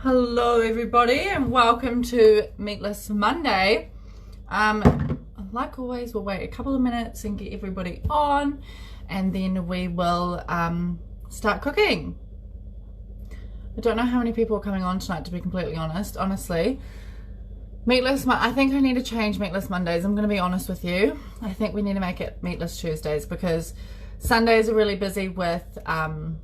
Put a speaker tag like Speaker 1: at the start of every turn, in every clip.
Speaker 1: Hello everybody and welcome to Meatless Monday. Like always, we'll wait a couple of minutes and get everybody on and then we will start cooking. I don't know how many people are coming on tonight, to be completely honest. Honestly, I think I need to change Meatless Mondays. I'm going to be honest with you. I think we need to make it Meatless Tuesdays because Sundays are really busy with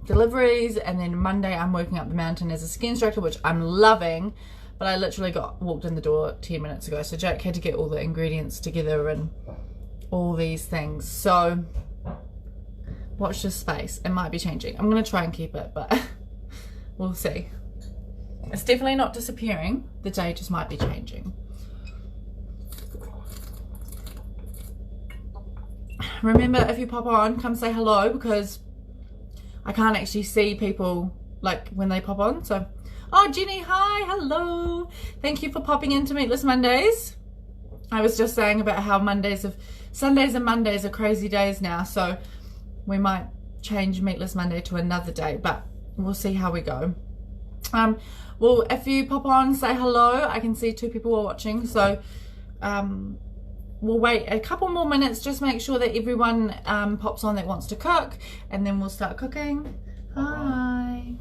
Speaker 1: deliveries, and then Monday I'm working up the mountain as a ski instructor, which I'm loving, but I literally walked in the door 10 minutes ago, so Jack had to get all the ingredients together and all these things. So watch this space. It might be changing. I'm going to try and keep it, but we'll see. It's definitely not disappearing. The day just might be changing. Remember, if you pop on, come say hello, because I can't actually see people like when they pop on. So, oh, Jenny, hi, hello. Thank you for popping into Meatless Mondays. I was just saying about how Sundays and Mondays are crazy days now, so we might change Meatless Monday to another day, but we'll see how we go. Well, if you pop on, say hello. I can see 2 people are watching, so we'll wait a couple more minutes, just make sure that everyone pops on that wants to cook, and then we'll start cooking. Hi.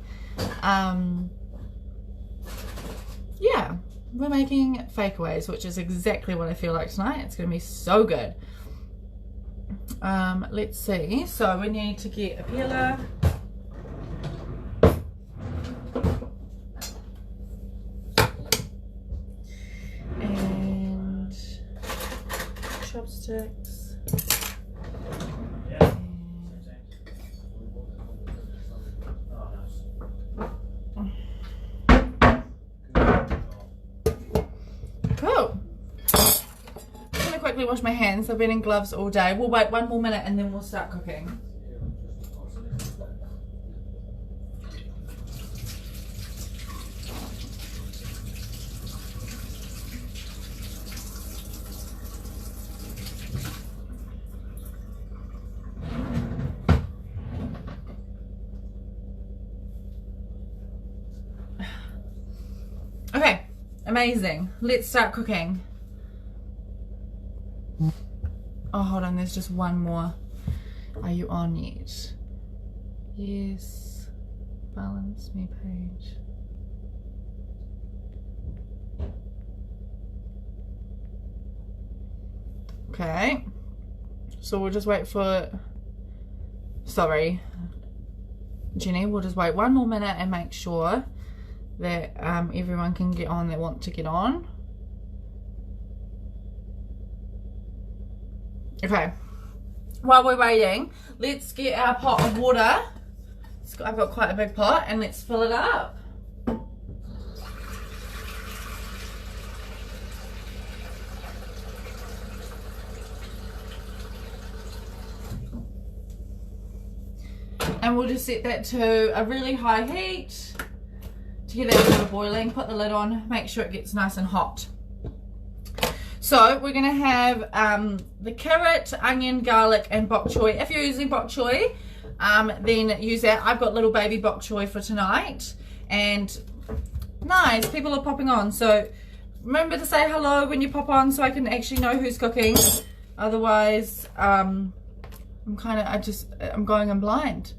Speaker 1: Yeah, we're making Fakeaways, which is exactly what I feel like tonight. It's going to be so good. Let's see. So we need to get a peeler. Chopsticks. Cool. I'm gonna quickly wash my hands. I've been in gloves all day. We'll wait 1 more minute and then we'll start cooking. Okay, amazing. Let's start cooking. Oh, hold on, there's just one more. Are you on yet? Yes. Balance me page. Okay. So we'll just wait for... Sorry, Jenny, we'll just wait 1 more minute and make sure that everyone can get on that want to get on. Okay, while we're waiting, let's get our pot of water. I've got quite a big pot, and let's fill it up. And we'll just set that to a really high heat to get that water boiling. Put the lid on, make sure it gets nice and hot. So we're going to have the carrot, onion, garlic and bok choy. If you're using bok choy, then use that. I've got little baby bok choy for tonight. And nice, people are popping on. So remember to say hello when you pop on so I can actually know who's cooking. Otherwise, I'm going in blind.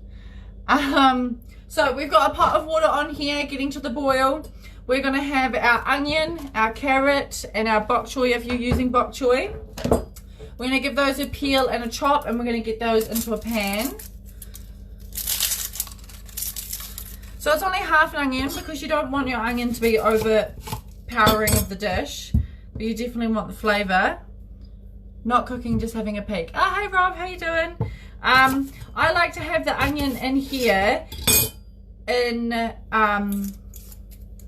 Speaker 1: So we've got a pot of water on here getting to the boil. We're going to have our onion, our carrot and our bok choy if you're using bok choy. We're going to give those a peel and a chop, and we're going to get those into a pan. So it's only half an onion because you don't want your onion to be overpowering of the dish, but you definitely want the flavour. Not cooking, just having a peek. Oh, hey Rob, how you doing? I like to have the onion in here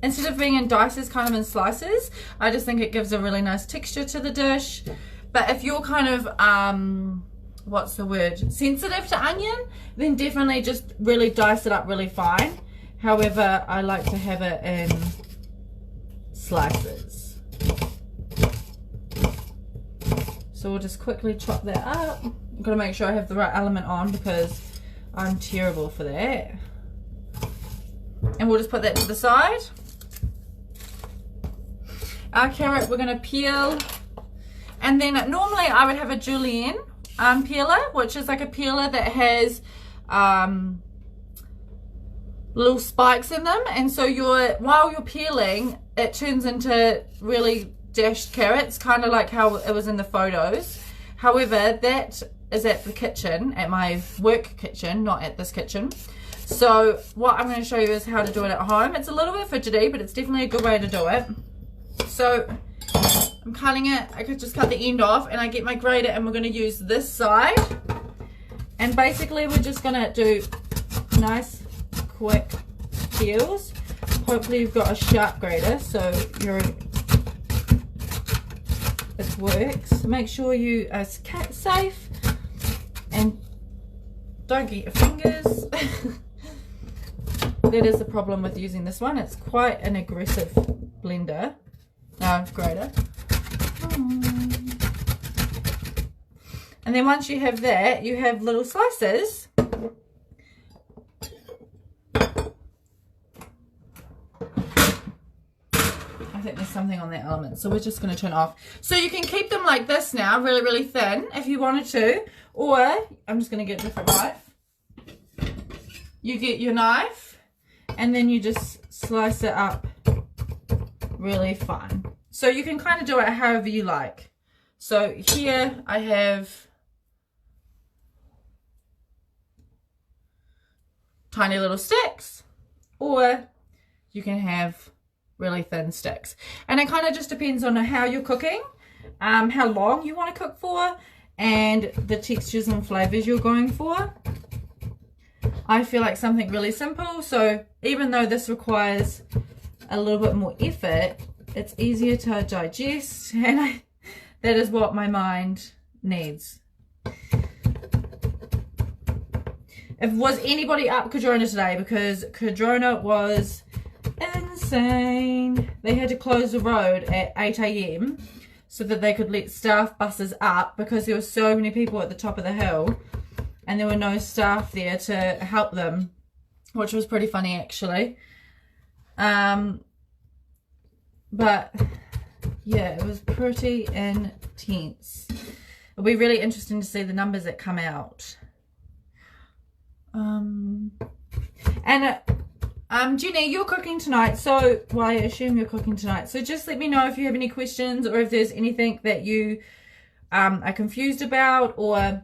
Speaker 1: instead of being in dices, kind of in slices. I just think it gives a really nice texture to the dish. But if you're kind of what's the word, sensitive to onion, then definitely just really dice it up really fine. However, I like to have it in slices. So we'll just quickly chop that up. I've got to make sure I have the right element on because I'm terrible for that. And we'll just put that to the side. Our carrot we're going to peel. And then normally I would have a julienne peeler, which is like a peeler that has little spikes in them. And so while you're peeling, it turns into really dashed carrots, kind of like how it was in the photos. However, that is at the kitchen, at my work kitchen, not at this kitchen. So what I'm going to show you is how to do it at home. It's a little bit fidgety, but it's definitely a good way to do it. So I'm cutting it. I could just cut the end off, and I get my grater, and we're going to use this side. And basically we're just going to do nice quick peels. Hopefully you've got a sharp grater so it works. Make sure you are safe and don't get your fingers. That is the problem with using this one. It's quite an aggressive blender. Grater. And then once you have that, you have little slices. I think there's something on that element, so we're just going to turn it off. So you can keep them like this now, really, really thin if you wanted to, or I'm just going to get a different knife. You get your knife, and then you just slice it up really fine. So you can kind of do it however you like. So here I have tiny little sticks, or you can have really thin sticks, and it kind of just depends on how you're cooking, how long you want to cook for, and the textures and flavors you're going for. I feel like something really simple, so even though this requires a little bit more effort, it's easier to digest, and that is what my mind needs. Was anybody up Cardrona today? Because Cardrona was insane. They had to close the road at 8 AM so that they could let staff buses up, because there were so many people at the top of the hill and there were no staff there to help them, which was pretty funny actually. But yeah, it was pretty intense. It'll be really interesting to see the numbers that come out. Jenny, you're cooking tonight, so I assume you're cooking tonight. So just let me know if you have any questions, or if there's anything that you are confused about, or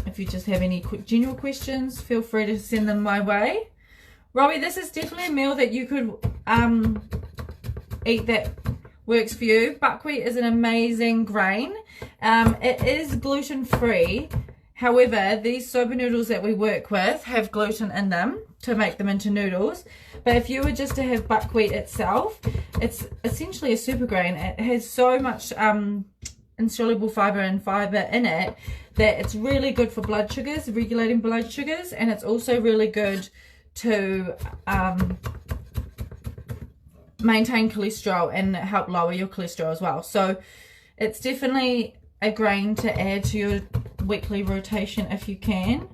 Speaker 1: if you just have any general questions, feel free to send them my way. Robbie, this is definitely a meal that you could eat that works for you. Buckwheat is an amazing grain. It is gluten-free. However, these soba noodles that we work with have gluten in them to make them into noodles. But if you were just to have buckwheat itself, it's essentially a super grain. It has so much insoluble fiber and fiber in it that it's really good for blood sugars, regulating blood sugars, and it's also really good to maintain cholesterol and help lower your cholesterol as well. So it's definitely a grain to add to your weekly rotation if you can,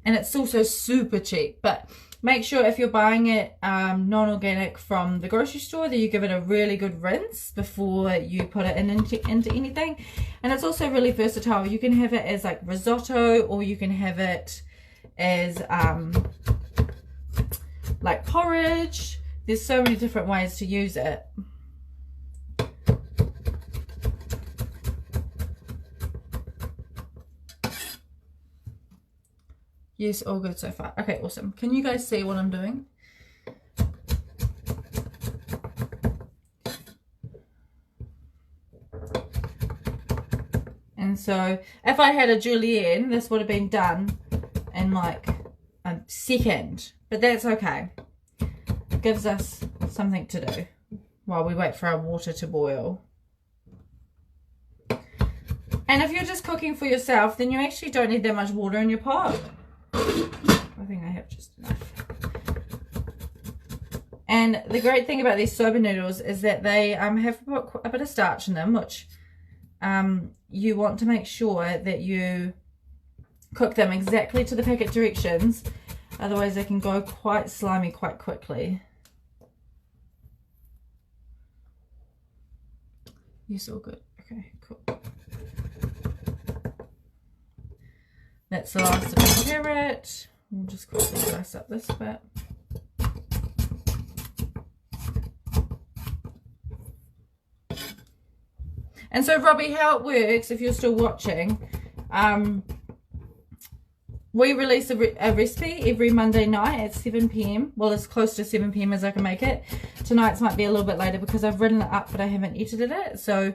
Speaker 1: and it's also super cheap. But make sure if you're buying it non-organic from the grocery store that you give it a really good rinse before you put it into anything. And it's also really versatile. You can have it as like risotto, or you can have it as like porridge. There's so many different ways to use it. Yes, all good so far. Okay, awesome. Can you guys see what I'm doing? And so if I had a julienne, this would have been done in like a second, but that's okay. It gives us something to do while we wait for our water to boil. And if you're just cooking for yourself, then you actually don't need that much water in your pot. I think I have just enough. And the great thing about these soba noodles is that they have a bit of starch in them, which you want to make sure that you cook them exactly to the packet directions, otherwise they can go quite slimy quite quickly. Yes, all good. Okay, cool. That's the last of the carrot. We'll just quickly dice up this bit. And so, Robbie, how it works, if you're still watching, we release a recipe every Monday night at 7 p.m. Well, as close to 7 p.m. as I can make it. Tonight's might be a little bit later because I've written it up, but I haven't edited it. So,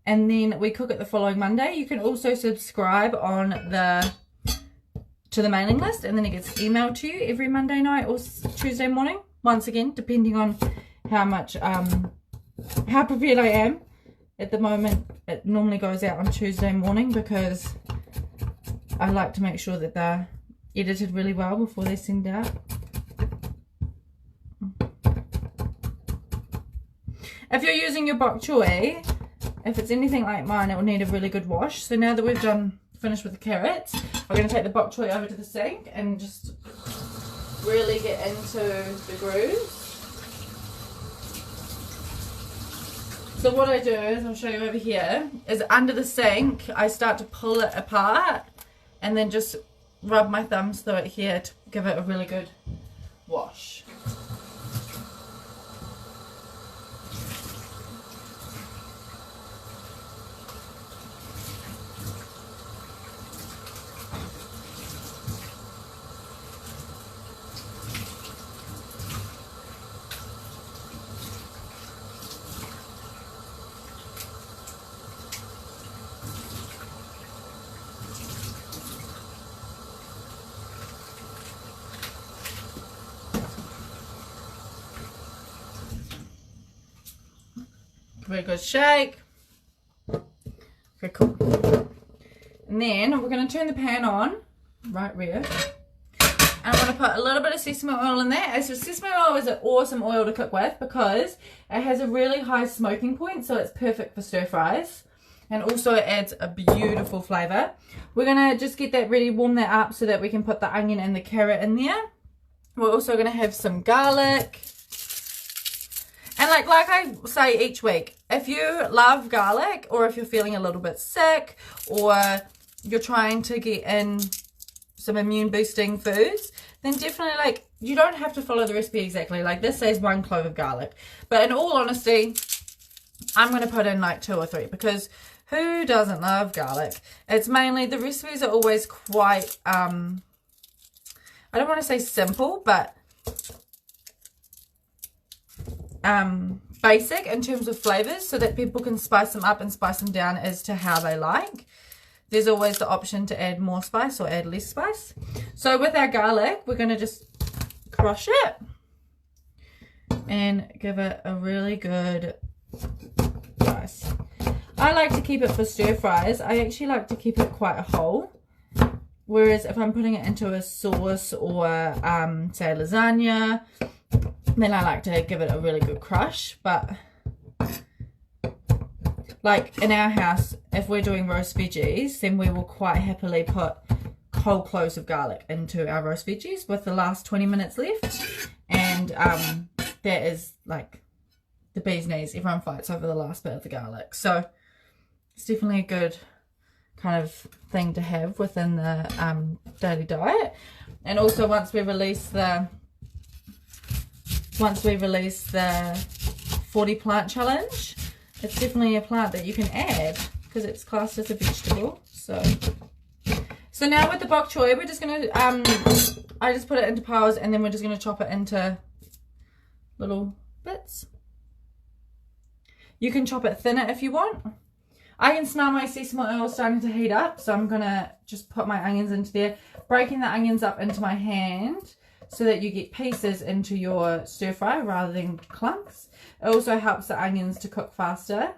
Speaker 1: and then we cook it the following Monday. You can also subscribe on to the mailing list, and then it gets emailed to you every Monday night or Tuesday morning. Once again, depending on how much, how prepared I am. At the moment, it normally goes out on Tuesday morning because I like to make sure that they're edited really well before they send out. If you're using your bok choy, if it's anything like mine, it will need a really good wash. So now that we've finished with the carrots, we're going to take the bok choy over to the sink and just really get into the grooves. So what I do is, I'll show you over here, is under the sink, I start to pull it apart and then just rub my thumbs through it here to give it a really good wash. Very good shake. Okay, cool. And then we're going to turn the pan on, right rear. And I'm going to put a little bit of sesame oil in there. So sesame oil is an awesome oil to cook with because it has a really high smoking point, so it's perfect for stir fries. And also it adds a beautiful flavour. We're going to just get that ready, warm that up so that we can put the onion and the carrot in there. We're also going to have some garlic. And like I say each week, if you love garlic or if you're feeling a little bit sick or you're trying to get in some immune boosting foods, then definitely, like, you don't have to follow the recipe exactly. Like this says 1 clove of garlic. But in all honesty, I'm going to put in like 2 or 3 because who doesn't love garlic? It's mainly, the recipes are always quite, I don't want to say simple, but basic in terms of flavors so that people can spice them up and spice them down as to how they like. There's always the option to add more spice or add less spice. So with our garlic, we're going to just crush it and give it a really good dice. I like to keep it for stir fries. I actually like to keep it quite a whole. Whereas if I'm putting it into a sauce or say lasagna, then I like to give it a really good crush. But like in our house, if we're doing roast veggies, then we will quite happily put whole cloves of garlic into our roast veggies with the last 20 minutes left. And that is like the bee's knees. Everyone fights over the last bit of the garlic. So it's definitely a good kind of thing to have within the daily diet. And also once we release the 40 plant challenge, it's definitely a plant that you can add because it's classed as a vegetable. So now with the bok choy, we're just going to, I just put it into piles and then we're just going to chop it into little bits. You can chop it thinner if you want. I can smell my sesame oil starting to heat up, so I'm going to just put my onions into there, breaking the onions up into my hand so that you get pieces into your stir fry rather than clumps. It also helps the onions to cook faster.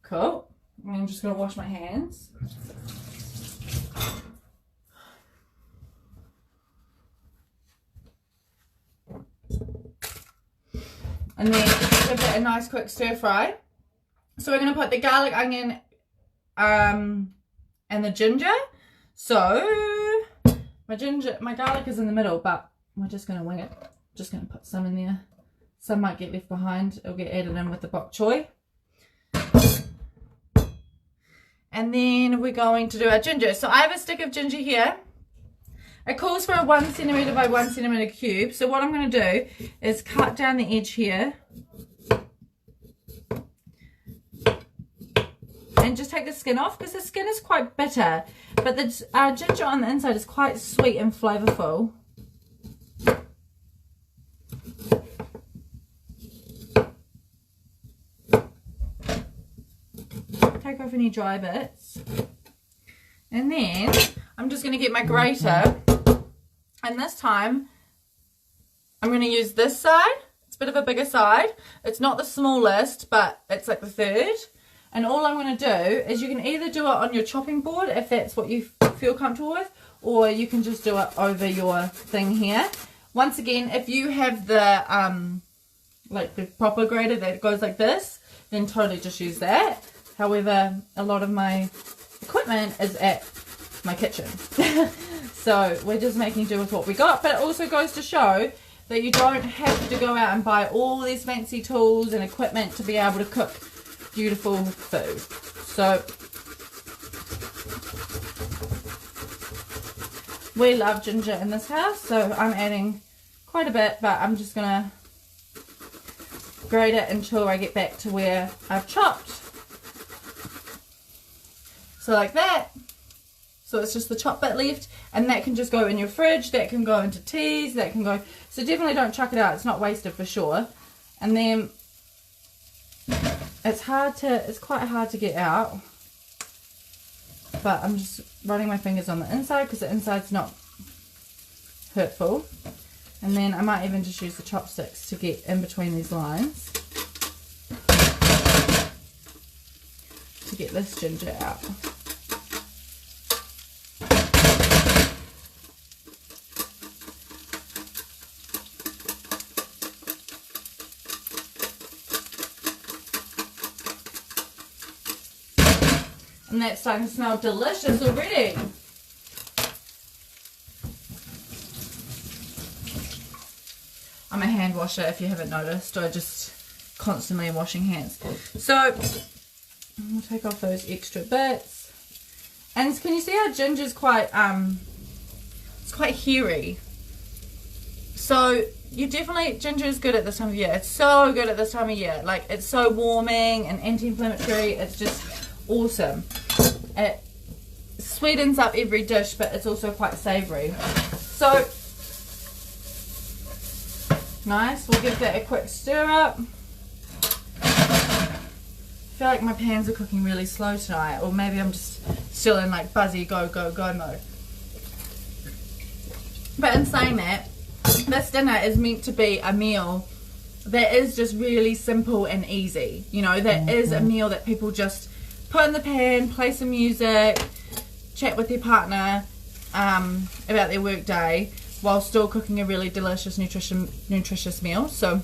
Speaker 1: Cool. I'm just going to wash my hands. And then give it a nice quick stir fry. So we're going to put the garlic, onion, and the ginger. So my garlic is in the middle, but we're just going to wing it. Just going to put some in there. Some might get left behind. It'll get added in with the bok choy. And then we're going to do our ginger. So I have a stick of ginger here. It calls for a 1 centimeter by 1 centimeter cube. So what I'm going to do is cut down the edge here. And just take the skin off, because the skin is quite bitter. But the ginger on the inside is quite sweet and flavorful. Take off any dry bits. And then I'm just going to get my grater. And this time I'm going to use this side. It's a bit of a bigger side. It's not the smallest, but it's like the third. And all I'm going to do is, you can either do it on your chopping board if that's what you feel comfortable with, or you can just do it over your thing here. Once again, if you have the like the proper grater that goes like this, then totally just use that. However, a lot of my equipment is at my kitchen. So we're just making do with what we got. But it also goes to show that you don't have to go out and buy all these fancy tools and equipment to be able to cook beautiful food. So we love ginger in this house, so I'm adding quite a bit, but I'm just gonna grate it until I get back to where I've chopped. So like that. So it's just the chop bit left, and that can just go in your fridge, that can go into teas, that can go, so definitely don't chuck it out, it's not wasted for sure. And then it's quite hard to get out, but I'm just running my fingers on the inside because the inside's not hurtful. And then I might even just use the chopsticks to get in between these lines to get this ginger out. And that's starting to smell delicious already. I'm a hand washer, if you haven't noticed. I just constantly am washing hands. So I'll take off those extra bits. And can you see how ginger's quite it's quite hairy. So ginger is good at this time of year. It's so good at this time of year. Like, it's so warming and anti-inflammatory. It's just awesome. It sweetens up every dish, but it's also quite savoury. So nice. We'll give that a quick stir up. I feel like my pans are cooking really slow tonight, or maybe I'm just still in like buzzy go mode. But in saying that, this dinner is meant to be a meal that is just really simple and easy. You know, that is a meal that people just put in the pan, play some music, chat with their partner about their work day, while still cooking a really delicious, nutritious meal. So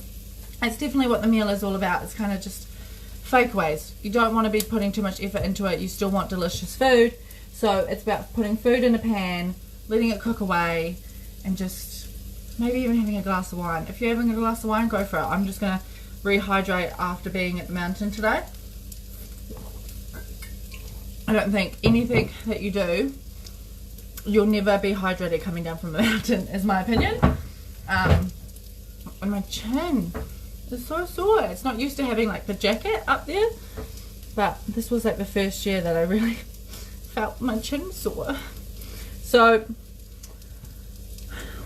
Speaker 1: it's definitely what the meal is all about. It's kind of just fakeaways. You don't want to be putting too much effort into it. You still want delicious food. So it's about putting food in a pan, letting it cook away, and just maybe even having a glass of wine. If you're having a glass of wine, go for it. I'm just going to rehydrate after being at the mountain today. I don't think anything that you do, you'll never be hydrated coming down from the mountain, is my opinion. And my chin is so sore. It's not used to having like the jacket up there, but this was like the first year that I really felt my chin sore. So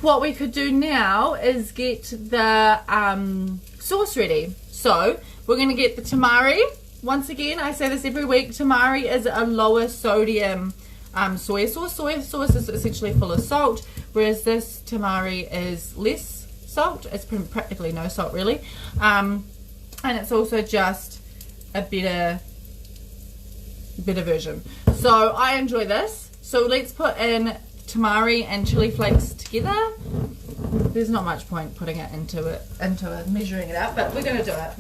Speaker 1: what we could do now is get the sauce ready. So we're going to get the tamari. Once again, I say this every week, tamari is a lower sodium soy sauce. Soy sauce is essentially full of salt, whereas this tamari is less salt. It's practically no salt really, and it's also just a better version. So I enjoy this. So let's put in tamari and chili flakes together. There's not much point putting it into it, measuring it out, but we're going to do it.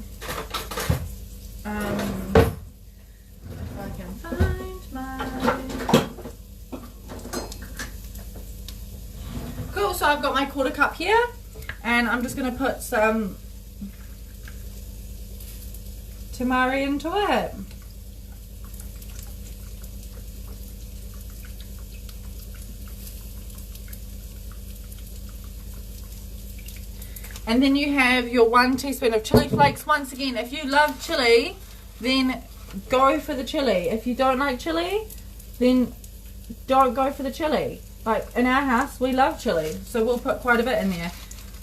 Speaker 1: If I can find my... Cool, so I've got my quarter cup here. And I'm just going to put some tamari into it. And then you have your 1 teaspoon of chili flakes. Once again, if you love chili, then go for the chili. If you don't like chili, then don't go for the chili. Like in our house, we love chili, so we'll put quite a bit in there.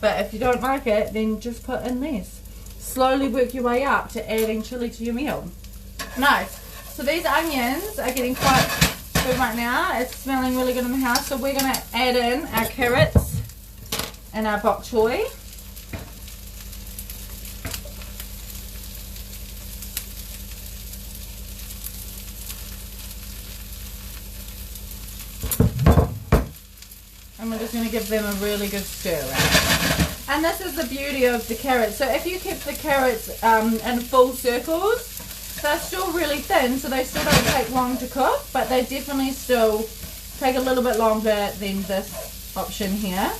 Speaker 1: But if you don't like it, then just put in less. Slowly work your way up to adding chili to your meal. Nice. So these onions are getting quite good right now. It's smelling really good in the house. So we're going to add in our carrots and our bok choy. And we're just going to give them a really good stir around. And this is the beauty of the carrots. So if you keep the carrots in full circles, they're still really thin, so they still don't take long to cook, but they definitely still take a little bit longer than this option here.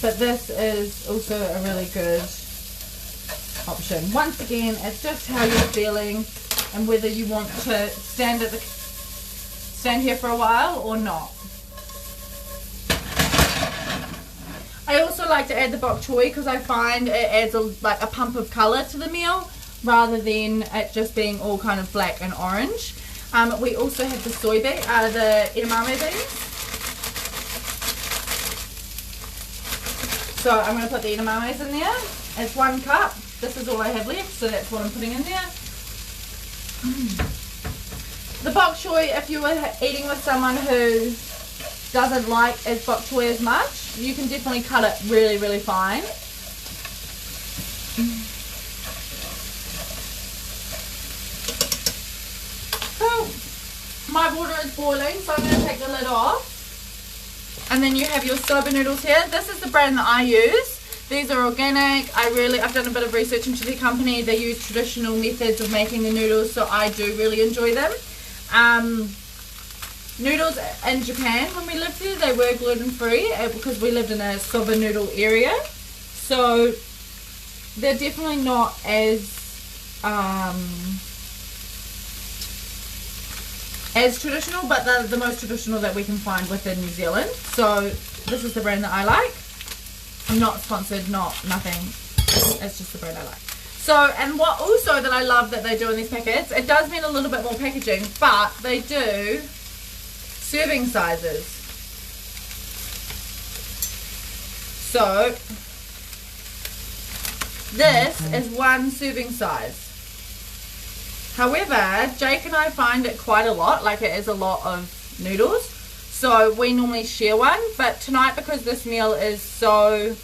Speaker 1: But this is also a really good option. Once again, it's just how you're feeling and whether you want to stand here for a while or not. I also like to add the bok choy because I find it adds like a pump of colour to the meal rather than it just being all kind of black and orange. We also have the the edamame beans. So I'm going to put the edamames in there. It's 1 cup. This is all I have left, so that's what I'm putting in there. The bok choy, if you were eating with someone who doesn't like bok choy as much, you can definitely cut it really, really fine. So my water is boiling, so I'm going to take the lid off. And then you have your soba noodles here. This is the brand that I use. These are organic. I've done a bit of research into the company. They use traditional methods of making the noodles, so I do really enjoy them. Noodles in Japan, when we lived there, they were gluten-free because we lived in a soba noodle area. So they're definitely not as traditional, but they're the most traditional that we can find within New Zealand. So this is the brand that I like. I'm not sponsored, nothing. It's just the brand I like. So, and what also that I love that they do in these packets, it does mean a little bit more packaging, but they do serving sizes. So this is 1 serving size. However, Jake and I find it quite a lot, like it is a lot of noodles. So we normally share 1, but tonight, because this meal is so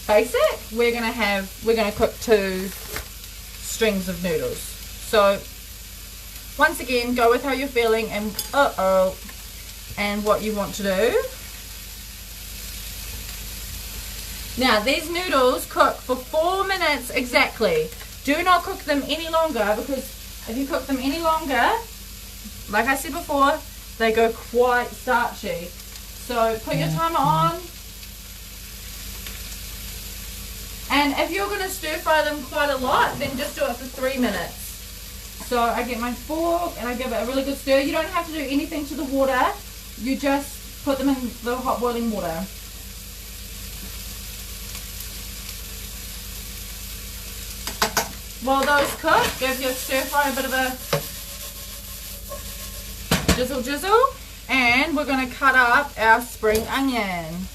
Speaker 1: basic, we're gonna cook 2 strings of noodles. So once again, go with how you're feeling and what you want to do. Now these noodles cook for 4 minutes exactly. Do not cook them any longer, because if you cook them any longer, like I said before, they go quite starchy. So put your timer on. And if you're going to stir fry them quite a lot, then just do it for 3 minutes. So I get my fork and I give it a really good stir. You don't have to do anything to the water. You just put them in the hot boiling water. While those cook, give your stir fry a bit of a drizzle, and we're going to cut up our spring onion.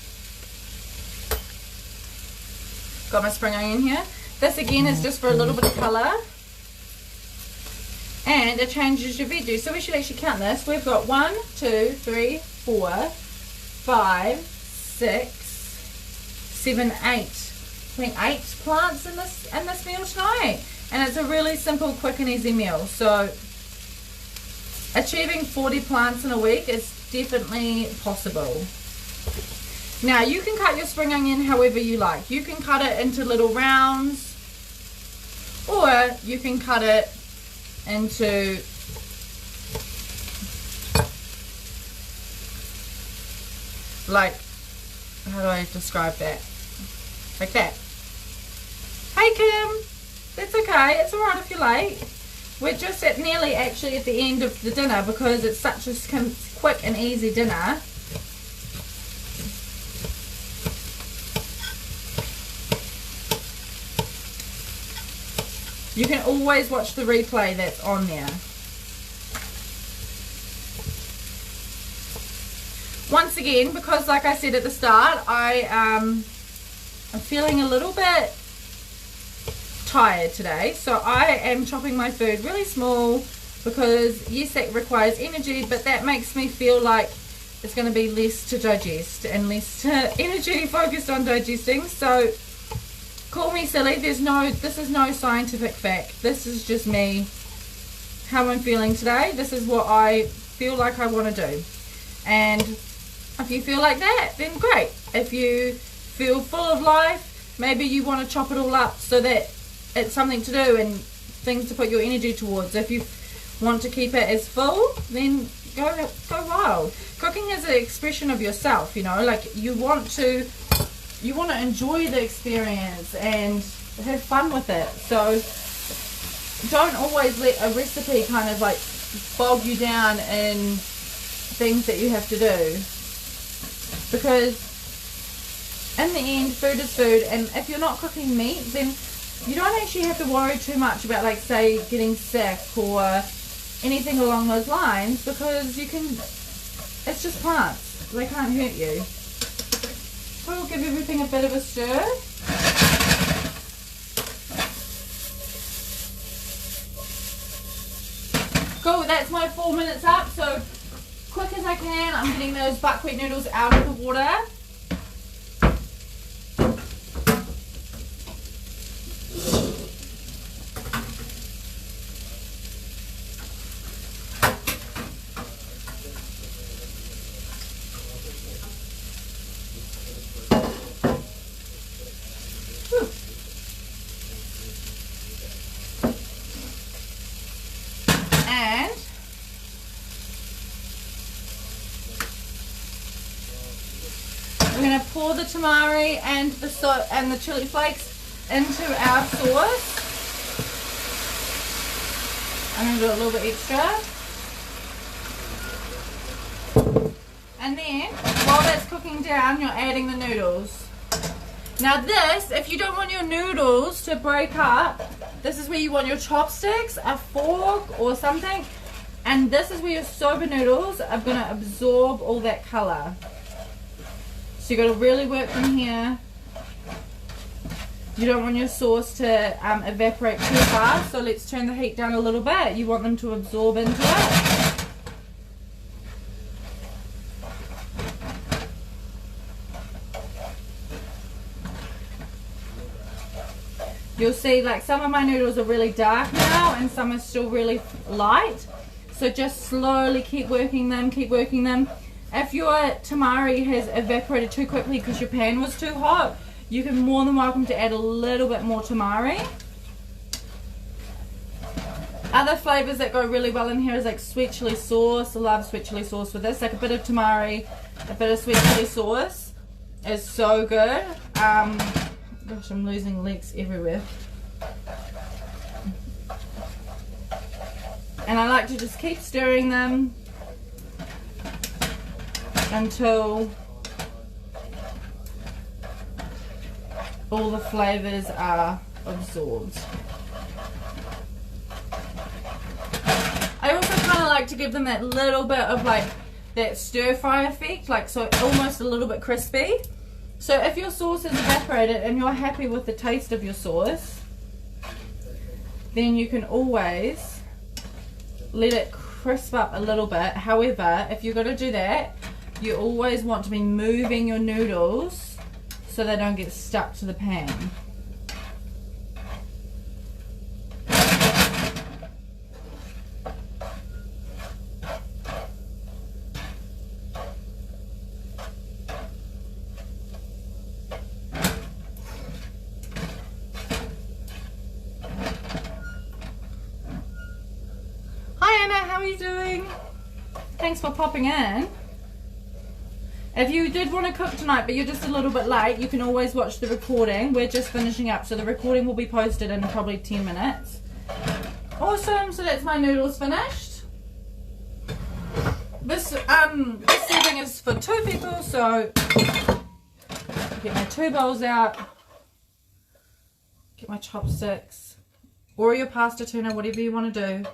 Speaker 1: Got my spring onion here. This again is just for a little bit of colour, and it changes your veggies. So we should actually count this. We've got 1, 2, 3, 4, 5, 6, 7, 8. I think 8 plants in this meal tonight, and it's a really simple, quick and easy meal. So achieving 40 plants in a week is definitely possible. Now you can cut your spring onion however you like. You can cut it into little rounds, or you can cut it into like how do I describe that? Like that. Hey Kim, that's okay, it's alright if you're late. We're just nearly actually at the end of the dinner because it's such a quick and easy dinner. You can always watch the replay that's on there. Once again, because like I said at the start, I'm feeling a little bit tired today, so I am chopping my food really small because yes, that requires energy, but that makes me feel like it's going to be less to digest and less energy focused on digesting. So call me silly, this is no scientific fact, this is just me, how I'm feeling today. This is what I feel like I want to do, and if you feel like that, then great. If you feel full of life, maybe you want to chop it all up so that it's something to do and things to put your energy towards. If you want to keep it as full, then go wild. Cooking is an expression of yourself, you know, like you want to enjoy the experience and have fun with it. So don't always let a recipe kind of like bog you down in things that you have to do, because in the end, food is food, and if you're not cooking meat, then you don't actually have to worry too much about, like, say, getting sick or anything along those lines, because you can, it's just plants, they can't hurt you. So we'll give everything a bit of a stir. Cool, that's my 4 minutes up, so quick as I can, I'm getting those buckwheat noodles out of the water. And we're going to pour the tamari and the chili flakes into our sauce. I'm going to do a little bit extra. And then, while that's cooking down, you're adding the noodles. Now this, if you don't want your noodles to break up, this is where you want your chopsticks, a fork or something, and this is where your soba noodles are going to absorb all that colour. So you've got to really work from here. You don't want your sauce to evaporate too fast, so let's turn the heat down a little bit. You want them to absorb into it. You'll see like some of my noodles are really dark now and some are still really light. So just slowly keep working them, keep working them. If your tamari has evaporated too quickly because your pan was too hot, you can more than welcome to add a little bit more tamari. Other flavours that go really well in here is like sweet chili sauce. I love sweet chili sauce with this. Like a bit of tamari, a bit of sweet chili sauce is so good. Gosh, I'm losing legs everywhere. And I like to just keep stirring them until all the flavours are absorbed. I also kind of like to give them that little bit of like that stir fry effect, like so almost a little bit crispy. So if your sauce is evaporated and you're happy with the taste of your sauce, then you can always let it crisp up a little bit. However, if you're going to do that, you always want to be moving your noodles so they don't get stuck to the pan. How are you doing? Thanks for popping in. If you did want to cook tonight but you're just a little bit late, you can always watch the recording. We're just finishing up, so the recording will be posted in probably 10 minutes. Awesome, so that's my noodles finished. This serving is for 2 people, so get my 2 bowls out, get my chopsticks, or your pasta tuna, whatever you want to do.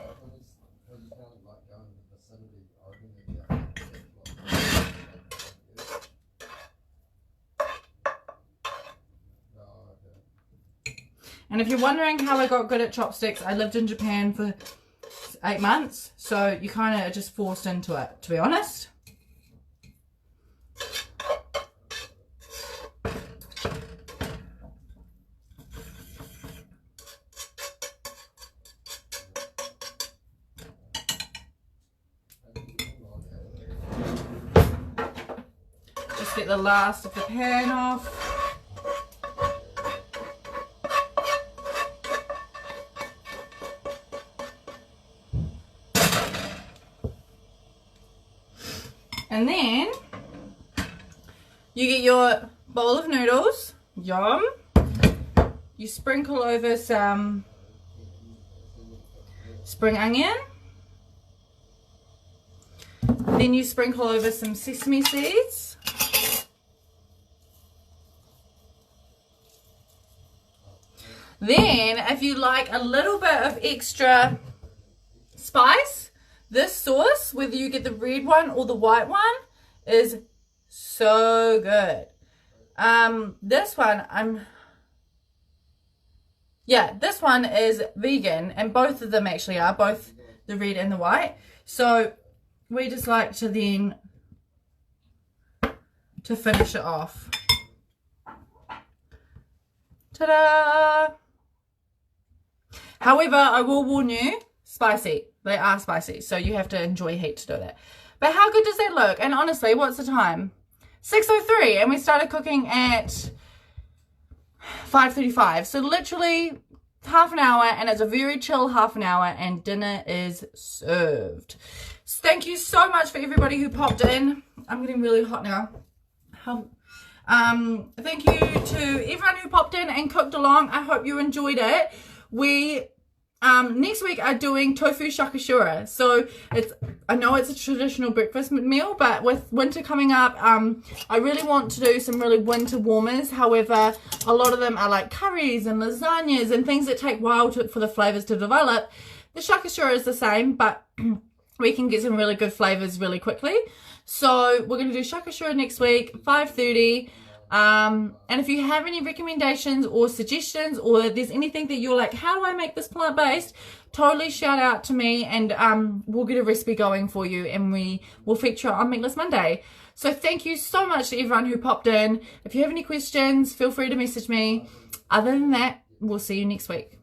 Speaker 1: And if you're wondering how I got good at chopsticks, I lived in Japan for 8 months, so you kind of just forced into it, to be honest. Just get the last of the pan off. And then you get your bowl of noodles, yum. You sprinkle over some spring onion. Then you sprinkle over some sesame seeds. Then, if you like a little bit of extra spice, this sauce, whether you get the red one or the white one, is so good. This one is vegan, and both of them actually are, both the red and the white. So we just like to then finish it off. Ta-da! However, I will warn you, spicy. They are spicy, so you have to enjoy heat to do that. But how good does that look? And honestly, what's the time? 6:03, and we started cooking at 5:35. So literally half an hour, and it's a very chill half an hour, and dinner is served. So thank you so much for everybody who popped in. I'm getting really hot now. Thank you to everyone who popped in and cooked along. I hope you enjoyed it. We next week are doing tofu shakashura. So I know it's a traditional breakfast meal, but with winter coming up, I really want to do some really winter warmers. However, a lot of them are like curries and lasagnas and things that take a while for the flavors to develop. The shakashura is the same, but we can get some really good flavors really quickly. So we're going to do shakashura next week, 5:30. And if you have any recommendations or suggestions, or there's anything that you're like, how do I make this plant-based, totally shout out to me, and we'll get a recipe going for you, and we will feature it on Meatless Monday. So thank you so much to everyone who popped in. If you have any questions, feel free to message me. Other than that, we'll see you next week.